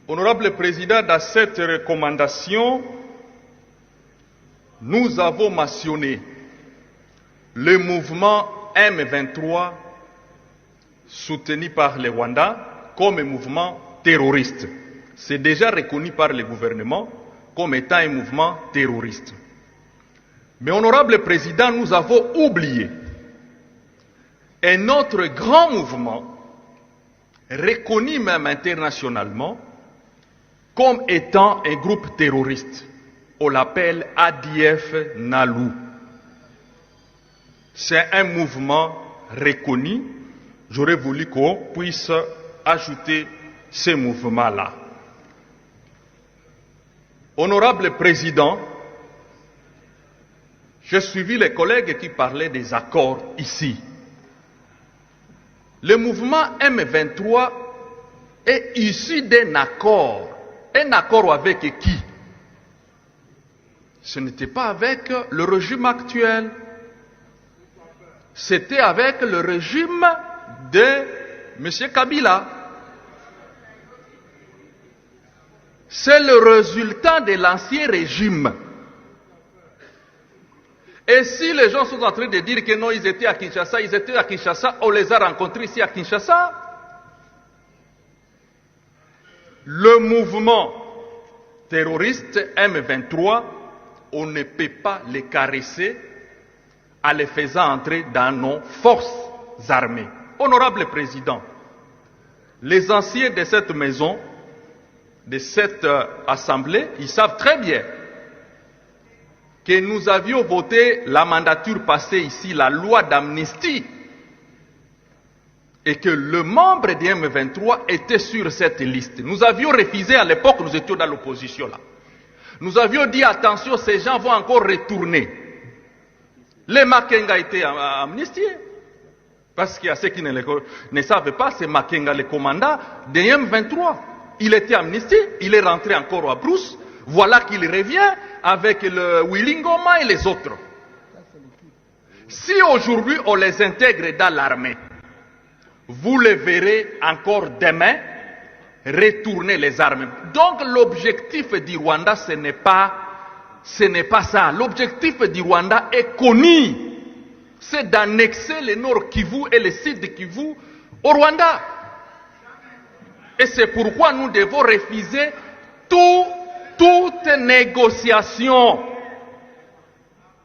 Honorable Président, dans cette recommandation, nous avons mentionné le mouvement M23 soutenu par le Rwanda comme un mouvement terroriste. C'est déjà reconnu par le gouvernement comme étant un mouvement terroriste. Mais, Honorable Président, nous avons oublié un autre grand mouvement, reconnu même internationalement, comme étant un groupe terroriste. On l'appelle ADF NALU. C'est un mouvement reconnu. J'aurais voulu qu'on puisse ajouter ce mouvement-là. Honorable Président, j'ai suivi les collègues qui parlaient des accords ici. Le mouvement M23 est issu d'un accord. Un accord avec qui? Ce n'était pas avec le régime actuel. C'était avec le régime de M. Kabila. C'est le résultat de l'ancien régime. Et si les gens sont en train de dire que non, ils étaient à Kinshasa, on les a rencontrés ici à Kinshasa. Le mouvement terroriste M23, on ne peut pas les caresser en les faisant entrer dans nos forces armées. Honorable Président, les anciens de cette maison, de cette assemblée, ils savent très bien que nous avions voté la mandature passée ici, la loi d'amnistie, et que le membre du M23 était sur cette liste. Nous avions refusé à l'époque, nous étions dans l'opposition là. Nous avions dit attention, ces gens vont encore retourner. Les Makenga étaient amnistiés. Parce qu'il y a ceux qui ne savent pas, c'est Makenga, le commandant du M23. Il était amnistié, il est rentré encore à Brousse. Voilà qu'il revient avec le Willingoma et les autres. Si aujourd'hui on les intègre dans l'armée, vous les verrez encore demain retourner les armes. Donc l'objectif du Rwanda, ce n'est pas ça. L'objectif du Rwanda est connu. C'est d'annexer le Nord Kivu et le Sud Kivu au Rwanda. Et c'est pourquoi nous devons refuser toute négociation.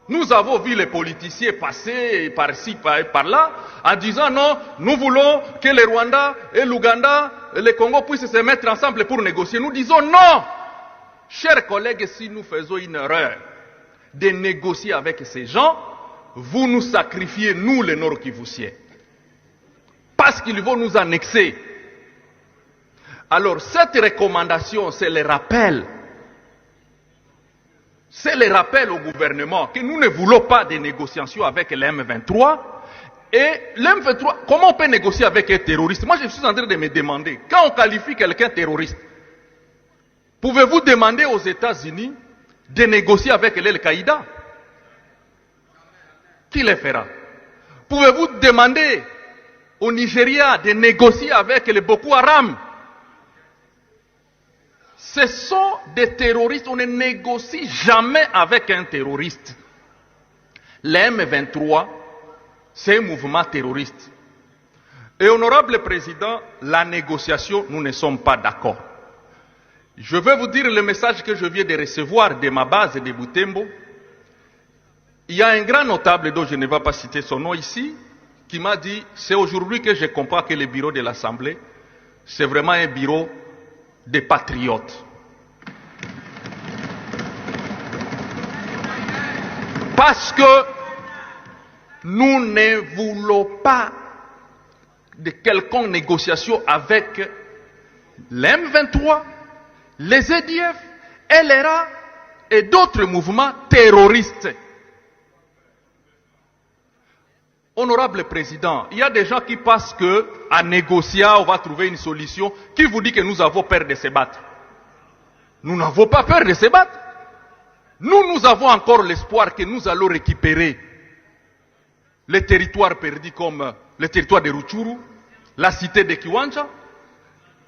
Nous avons vu les politiciens passer par-ci, par-là, en disant non, nous voulons que le Rwanda et l'Ouganda et le Congo puissent se mettre ensemble pour négocier. Nous disons non. Chers collègues, si nous faisons une erreur de négocier avec ces gens, vous nous sacrifiez, nous les Nord-Kivusiens. Parce qu'ils vont nous annexer. Alors cette recommandation, c'est le rappel. C'est le rappel au gouvernement que nous ne voulons pas de négociations avec l'M23. Et l'M23, comment on peut négocier avec un terroriste? Moi, je suis en train de me demander, quand on qualifie quelqu'un terroriste, pouvez-vous demander aux États-Unis de négocier avec l'Al-Qaïda? Qui le fera? Pouvez-vous demander au Nigeria de négocier avec le Boko Haram? Ce sont des terroristes, on ne négocie jamais avec un terroriste. Le M23, c'est un mouvement terroriste. Et honorable Président, la négociation, nous ne sommes pas d'accord. Je vais vous dire le message que je viens de recevoir de ma base de Butembo. Il y a un grand notable dont je ne vais pas citer son nom ici, qui m'a dit, c'est aujourd'hui que je comprends que le bureau de l'Assemblée, c'est vraiment un bureau des patriotes. Parce que nous ne voulons pas de quelconque négociation avec l'M23, les EDF, LRA et d'autres mouvements terroristes. Honorable Président, il y a des gens qui pensent qu'en négociant, on va trouver une solution. Qui vous dit que nous avons peur de se battre? Nous n'avons pas peur de se battre. Nous avons encore l'espoir que nous allons récupérer les territoires perdus comme le territoire de Rutshuru, la cité de Kiwanja.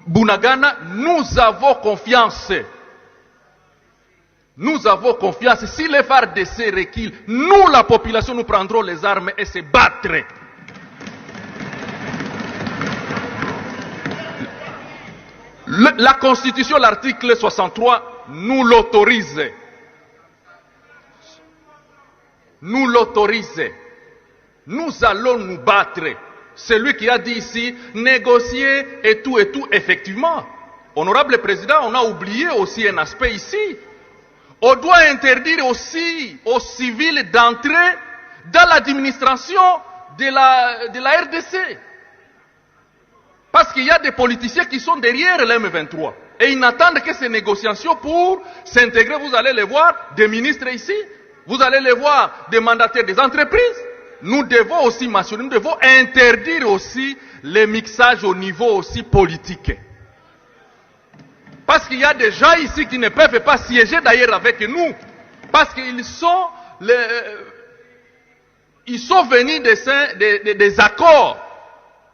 Bunagana, nous avons confiance. Nous avons confiance. Si les FARDC reculent, nous, la population, nous prendrons les armes et se battre. La Constitution, l'article 63, nous l'autorise. Nous l'autorise. Nous allons nous battre. Celui qui a dit ici, négocier et tout, effectivement. Honorable Président, on a oublié aussi un aspect ici. On doit interdire aussi aux civils d'entrer dans l'administration de la RDC. Parce qu'il y a des politiciens qui sont derrière l'M23. Et ils n'attendent que ces négociations pour s'intégrer. Vous allez les voir, des ministres ici. Vous allez les voir, des mandataires des entreprises. Nous devons aussi mentionner, nous devons interdire aussi les mixages au niveau aussi politique. Parce qu'il y a des gens ici qui ne peuvent pas siéger d'ailleurs avec nous. Parce qu'ils sont venus des accords.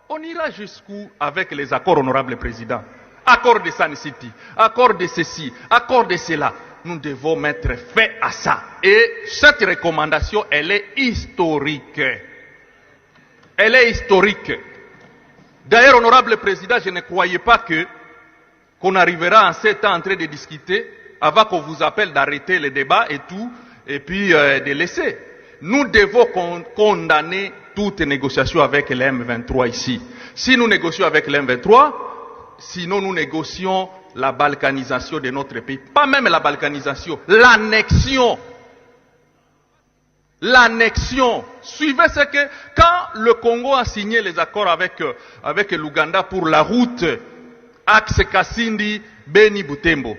On ira jusqu'où avec les accords, honorable président? Accord de Sun City, accord de ceci, accord de cela. Nous devons mettre fin à ça. Et cette recommandation, elle est historique. Elle est historique. D'ailleurs, honorable président, je ne croyais pas qu'on arrivera en 7 ans en train de discuter avant qu'on vous appelle d'arrêter le débat et tout, et puis de laisser. Nous devons condamner toute négociation avec les M23 ici. Si nous négocions avec les M23, sinon nous négocions la balkanisation de notre pays. Pas même la balkanisation, l'annexion. L'annexion. Suivez ce que, quand le Congo a signé les accords avec l'Ouganda pour la route axe Kasindi, Beni, Butembo,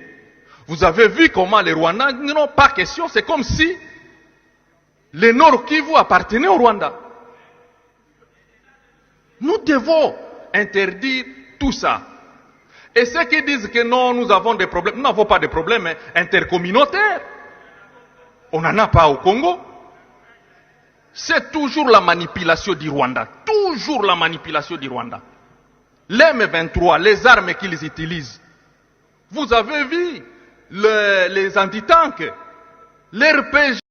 vous avez vu comment les Rwandais n'ont pas question, c'est comme si le Nord Kivu appartenait au Rwanda. Nous devons interdire tout ça. Et ceux qui disent que non, nous avons des problèmes, nous n'avons pas de problèmes intercommunautaires. On n'en a pas au Congo. C'est toujours la manipulation du Rwanda. Toujours la manipulation du Rwanda. Les M23, les armes qu'ils utilisent. Vous avez vu les antitanks, les RPG.